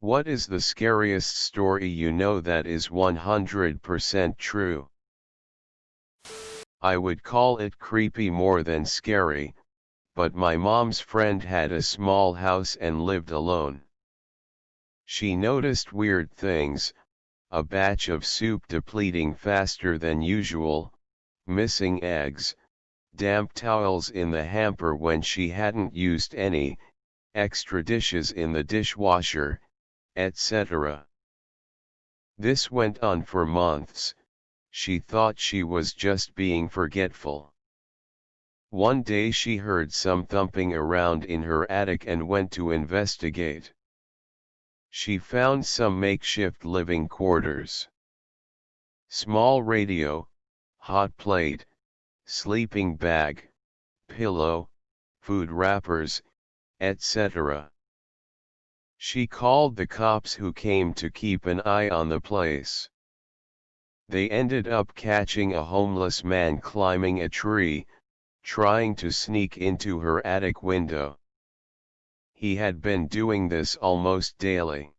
What is the scariest story you know that is 100% true? I would call it creepy more than scary, but my mom's friend had a small house and lived alone. She noticed weird things, a batch of soup depleting faster than usual, missing eggs, damp towels in the hamper when she hadn't used any, extra dishes in the dishwasher, etc. This went on for months. She thought she was just being forgetful. One day she heard some thumping around in her attic and went to investigate. She found some makeshift living quarters. Small radio, hot plate, sleeping bag, pillow, food wrappers, etc. She called the cops who came to keep an eye on the place. They ended up catching a homeless man climbing a tree, trying to sneak into her attic window. He had been doing this almost daily.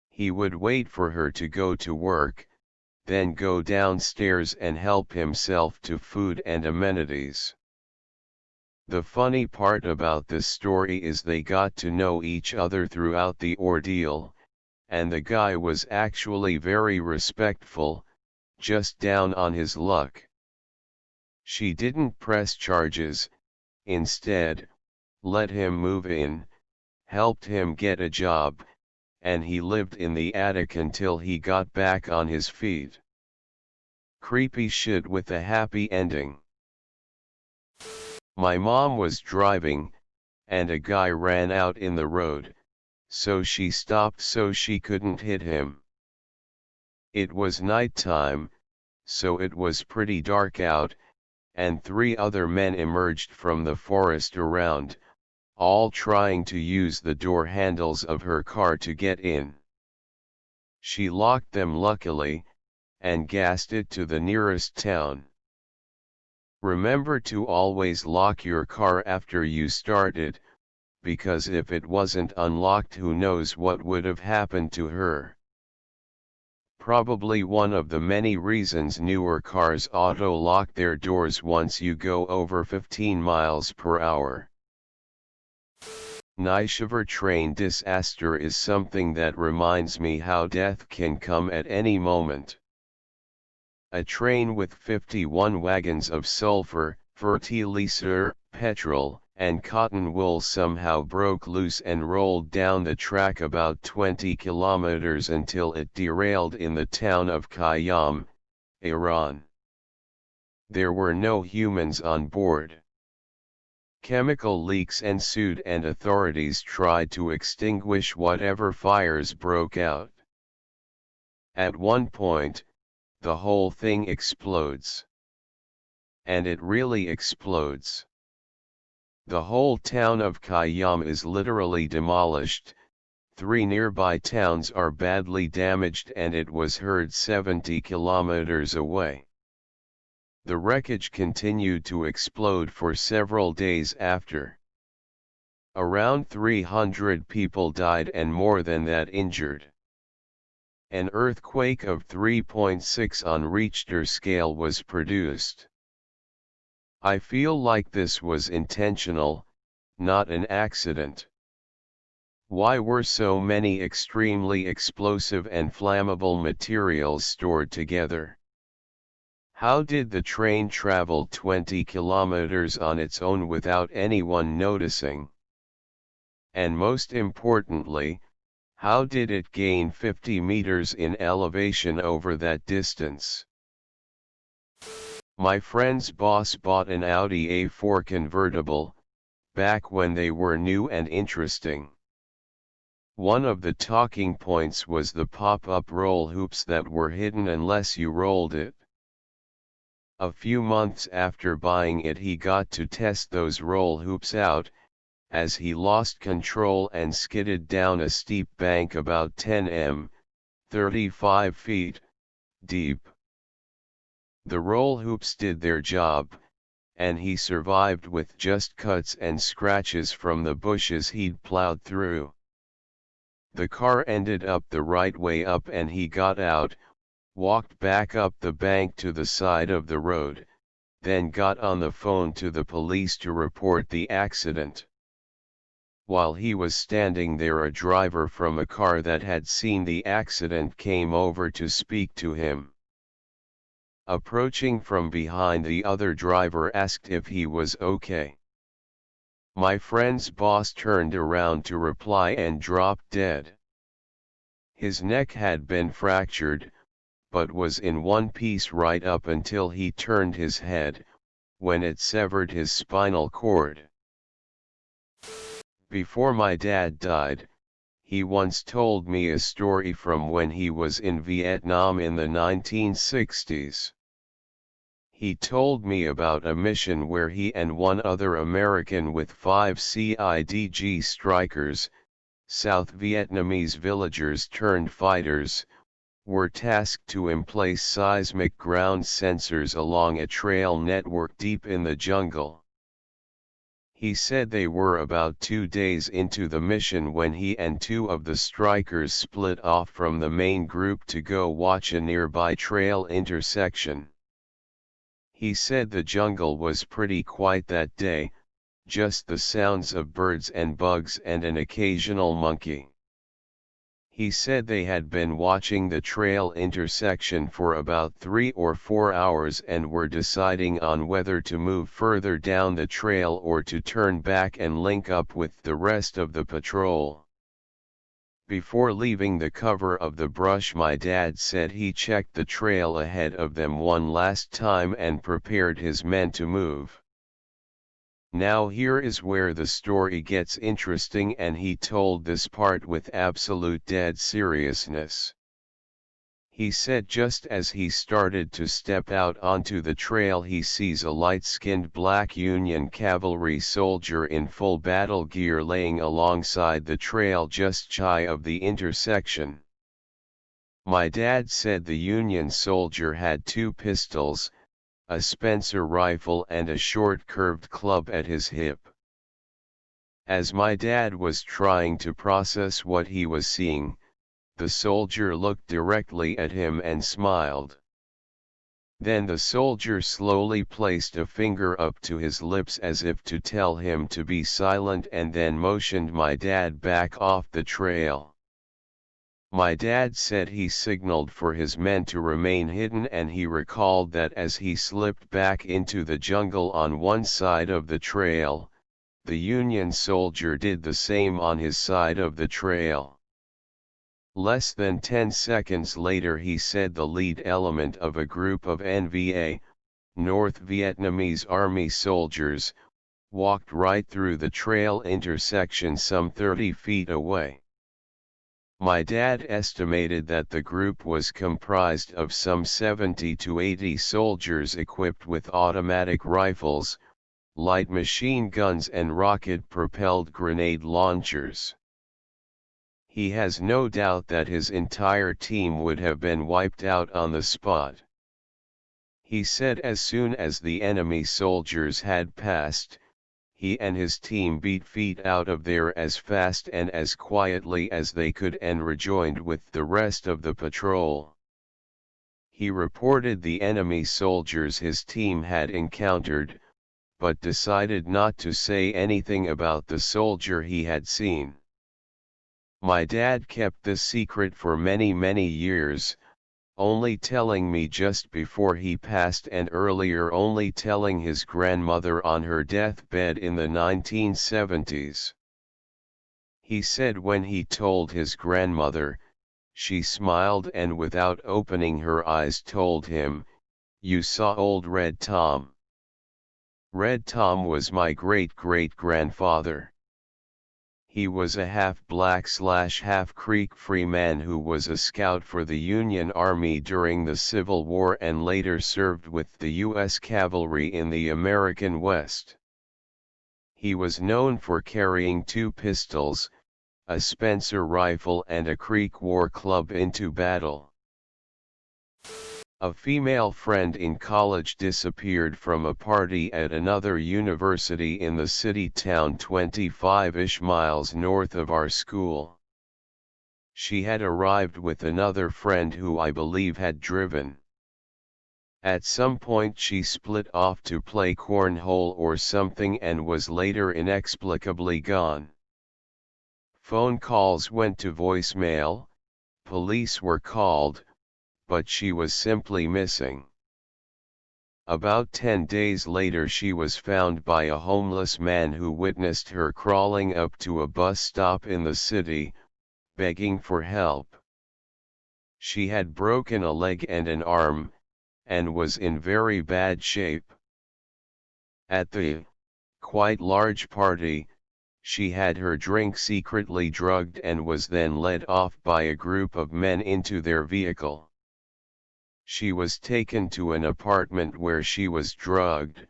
He would wait for her to go to work, then go downstairs and help himself to food and amenities. The funny part about this story is they got to know each other throughout the ordeal, and the guy was actually very respectful, just down on his luck. She didn't press charges, instead, let him move in, helped him get a job, and he lived in the attic until he got back on his feet. Creepy shit with a happy ending. My mom was driving, and a guy ran out in the road, so she stopped so she couldn't hit him. It was nighttime, so it was pretty dark out, and 3 other men emerged from the forest around, all trying to use the door handles of her car to get in. She locked them luckily, and gassed it to the nearest town. Remember to always lock your car after you start it, because if it wasn't unlocked, who knows what would have happened to her. Probably one of the many reasons newer cars auto-lock their doors once you go over 15 miles per hour. Nishiver train disaster is something that reminds me how death can come at any moment. A train with 51 wagons of sulfur, fertilizer, petrol, and cotton wool somehow broke loose and rolled down the track about 20 kilometers until it derailed in the town of Khayyam, Iran. There were no humans on board. Chemical leaks ensued and authorities tried to extinguish whatever fires broke out. At one point, the whole thing explodes. And it really explodes. The whole town of Khayyam is literally demolished, 3 nearby towns are badly damaged, and it was heard 70 kilometers away. The wreckage continued to explode for several days after. Around 300 people died and more than that injured. An earthquake of 3.6 on Richter scale was produced. I feel like this was intentional, not an accident. Why were so many extremely explosive and flammable materials stored together? How did the train travel 20 kilometers on its own without anyone noticing? And most importantly, how did it gain 50 meters in elevation over that distance? My friend's boss bought an Audi A4 convertible, back when they were new and interesting. One of the talking points was the pop-up roll hoops that were hidden unless you rolled it. A few months after buying it, he got to test those roll hoops out, as he lost control and skidded down a steep bank about 10 m, 35 feet, deep. The roll hoops did their job, and he survived with just cuts and scratches from the bushes he'd plowed through. The car ended up the right way up and he got out, walked back up the bank to the side of the road, then got on the phone to the police to report the accident. While he was standing there, a driver from a car that had seen the accident came over to speak to him. Approaching from behind, the other driver asked if he was okay. My friend's boss turned around to reply and dropped dead. His neck had been fractured, but was in one piece right up until he turned his head, when it severed his spinal cord. Before my dad died, he once told me a story from when he was in Vietnam in the 1960s. He told me about a mission where he and one other American with 5 CIDG strikers, South Vietnamese villagers turned fighters, were tasked to emplace seismic ground sensors along a trail network deep in the jungle. He said they were about 2 days into the mission when he and 2 of the strikers split off from the main group to go watch a nearby trail intersection. He said the jungle was pretty quiet that day, just the sounds of birds and bugs and an occasional monkey. He said they had been watching the trail intersection for about 3 or 4 hours and were deciding on whether to move further down the trail or to turn back and link up with the rest of the patrol. Before leaving the cover of the brush, my dad said he checked the trail ahead of them one last time and prepared his men to move. Now here is where the story gets interesting, and he told this part with absolute dead seriousness. He said just as he started to step out onto the trail, he sees a light-skinned black Union cavalry soldier in full battle gear laying alongside the trail just shy of the intersection. My dad said the Union soldier had 2 pistols, a Spencer rifle and a short curved club at his hip. As my dad was trying to process what he was seeing, the soldier looked directly at him and smiled. Then the soldier slowly placed a finger up to his lips as if to tell him to be silent, and then motioned my dad back off the trail. My dad said he signaled for his men to remain hidden, and he recalled that as he slipped back into the jungle on one side of the trail, the Union soldier did the same on his side of the trail. Less than 10 seconds later, he said the lead element of a group of NVA, North Vietnamese Army soldiers, walked right through the trail intersection some 30 feet away. My dad estimated that the group was comprised of some 70 to 80 soldiers equipped with automatic rifles, light machine guns and rocket-propelled grenade launchers. He has no doubt that his entire team would have been wiped out on the spot. He said as soon as the enemy soldiers had passed, he and his team beat feet out of there as fast and as quietly as they could and rejoined with the rest of the patrol. He reported the enemy soldiers his team had encountered, but decided not to say anything about the soldier he had seen. My dad kept this secret for many years, only telling me just before he passed, and earlier only telling his grandmother on her deathbed in the 1970s. He said when he told his grandmother, she smiled and without opening her eyes told him, "You saw old Red Tom." Red Tom was my great-great-grandfather. He was a half-black/half Creek free man who was a scout for the Union Army during the Civil War and later served with the U.S. Cavalry in the American West. He was known for carrying 2 pistols, a Spencer rifle and a Creek war club into battle. A female friend in college disappeared from a party at another university in the city town 25-ish miles north of our school. She had arrived with another friend who I believe had driven. At some point she split off to play cornhole or something and was later inexplicably gone. Phone calls went to voicemail, police were called, but she was simply missing. About 10 days later she was found by a homeless man who witnessed her crawling up to a bus stop in the city, begging for help. She had broken a leg and an arm, and was in very bad shape. At the quite large party, she had her drink secretly drugged and was then led off by a group of men into their vehicle. She was taken to an apartment where she was drugged,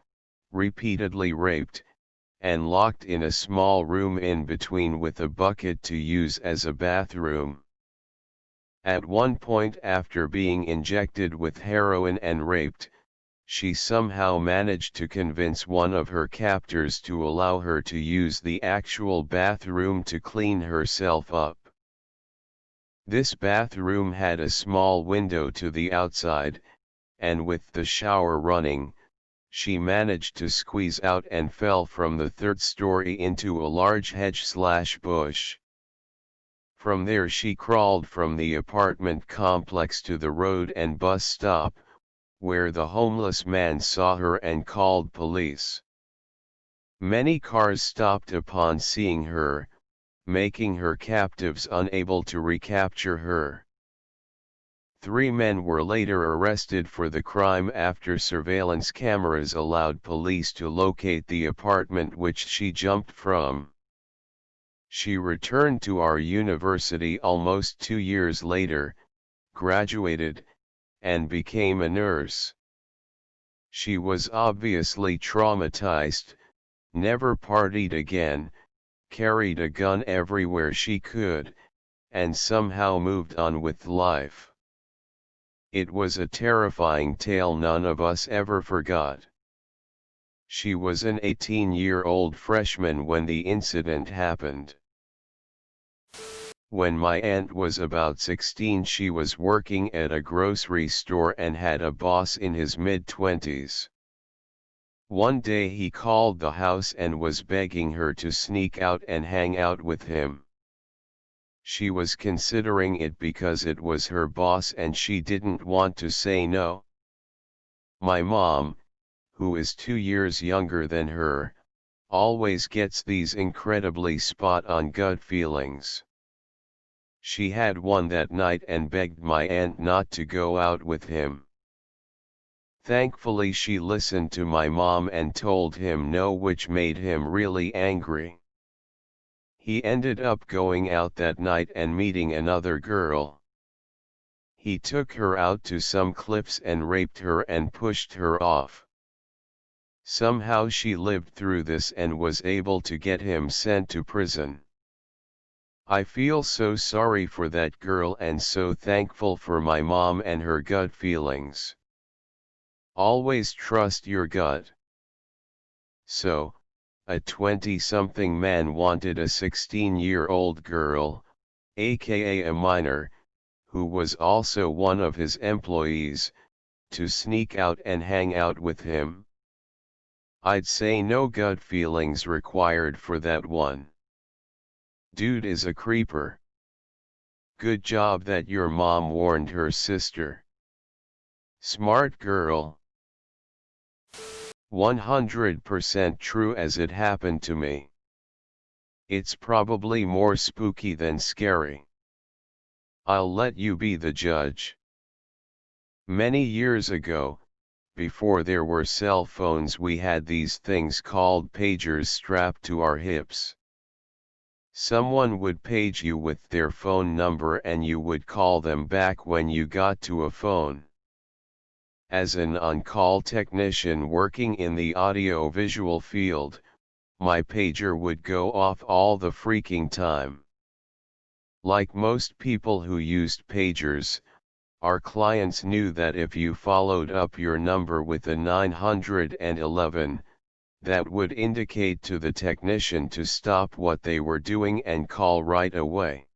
repeatedly raped, and locked in a small room in between with a bucket to use as a bathroom. At one point after being injected with heroin and raped, she somehow managed to convince one of her captors to allow her to use the actual bathroom to clean herself up. This bathroom had a small window to the outside, and with the shower running, she managed to squeeze out and fell from the third story into a large hedge/bush. From there she crawled from the apartment complex to the road and bus stop, where the homeless man saw her and called police. Many cars stopped upon seeing her, making her captives unable to recapture her. 3 men were later arrested for the crime after surveillance cameras allowed police to locate the apartment which she jumped from. She returned to our university almost 2 years later, graduated, and became a nurse. She was obviously traumatized, never partied again, carried a gun everywhere she could, and somehow moved on with life. It was a terrifying tale none of us ever forgot. She was an 18-year-old freshman when the incident happened. When my aunt was about 16, she was working at a grocery store and had a boss in his mid-20s. One day he called the house and was begging her to sneak out and hang out with him. She was considering it because it was her boss and she didn't want to say no. My mom, who is 2 years younger than her, always gets these incredibly spot-on gut feelings. She had one that night and begged my aunt not to go out with him. Thankfully she listened to my mom and told him no, which made him really angry. He ended up going out that night and meeting another girl. He took her out to some cliffs and raped her and pushed her off. Somehow she lived through this and was able to get him sent to prison. I feel so sorry for that girl and so thankful for my mom and her gut feelings. Always trust your gut. So, a 20-something man wanted a 16-year-old girl, aka a minor, who was also one of his employees, to sneak out and hang out with him. I'd say no gut feelings required for that one. Dude is a creeper. Good job that your mom warned her sister. Smart girl. 100% true, as it happened to me. It's probably more spooky than scary. I'll let you be the judge. Many years ago, before there were cell phones, we had these things called pagers strapped to our hips. Someone would page you with their phone number and you would call them back when you got to a phone. As an on-call technician working in the audio-visual field, my pager would go off all the freaking time. Like most people who used pagers, our clients knew that if you followed up your number with a 911, that would indicate to the technician to stop what they were doing and call right away.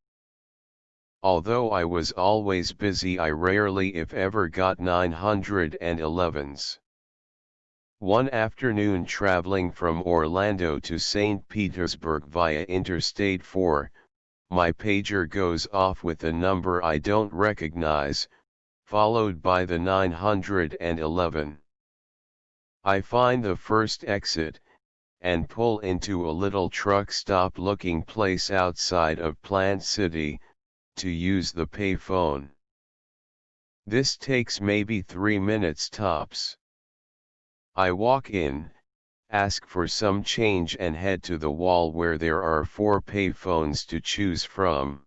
Although I was always busy, I rarely if ever got 911s. One afternoon traveling from Orlando to St. Petersburg via Interstate 4, my pager goes off with a number I don't recognize, followed by the 911. I find the first exit, and pull into a little truck stop looking place outside of Plant City, to use the payphone. This takes maybe 3 minutes tops. I walk in, ask for some change and head to the wall where there are 4 payphones to choose from.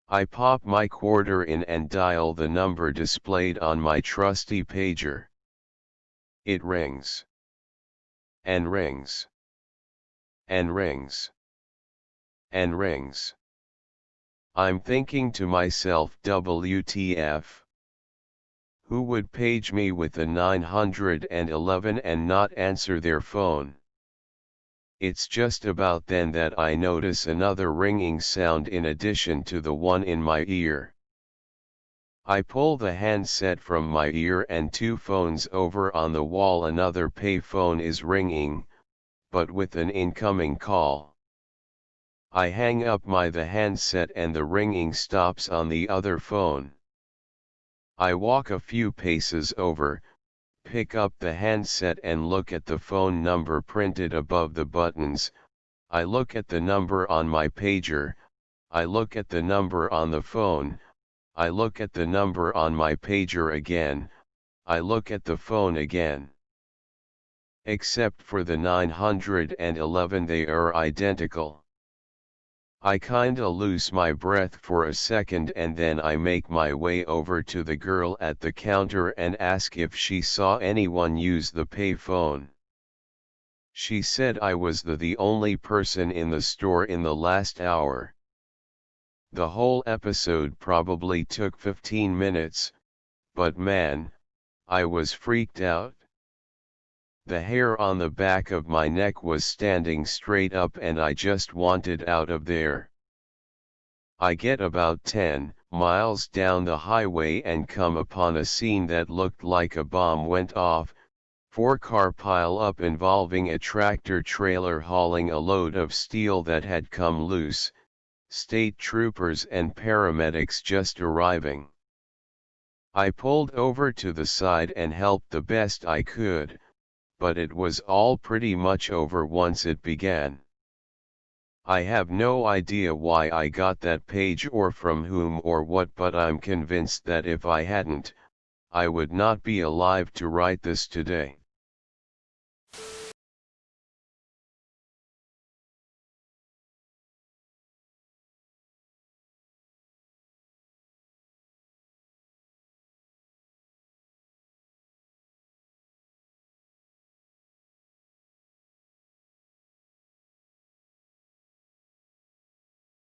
I pop my quarter in and dial the number displayed on my trusty pager. It rings. And rings. And rings. And rings. I'm thinking to myself, WTF? Who would page me with a 911 and not answer their phone? It's just about then that I notice another ringing sound in addition to the one in my ear. I pull the handset from my ear and 2 phones over on the wall. Another payphone is ringing, but with an incoming call. I hang up the handset and the ringing stops on the other phone. I walk a few paces over, pick up the handset and look at the phone number printed above the buttons. I look at the number on my pager, I look at the number on the phone, I look at the number on my pager again, I look at the phone again. Except for the 911, they are identical. I kinda lose my breath for a second and then I make my way over to the girl at the counter and ask if she saw anyone use the payphone. She said I was the only person in the store in the last hour. The whole episode probably took 15 minutes, but man, I was freaked out. The hair on the back of my neck was standing straight up and I just wanted out of there. I get about 10 miles down the highway and come upon a scene that looked like a bomb went off. 4-car pile-up involving a tractor trailer hauling a load of steel that had come loose, state troopers and paramedics just arriving. I pulled over to the side and helped the best I could, but it was all pretty much over once it began. I have no idea why I got that page or from whom or what, but I'm convinced that if I hadn't, I would not be alive to write this today.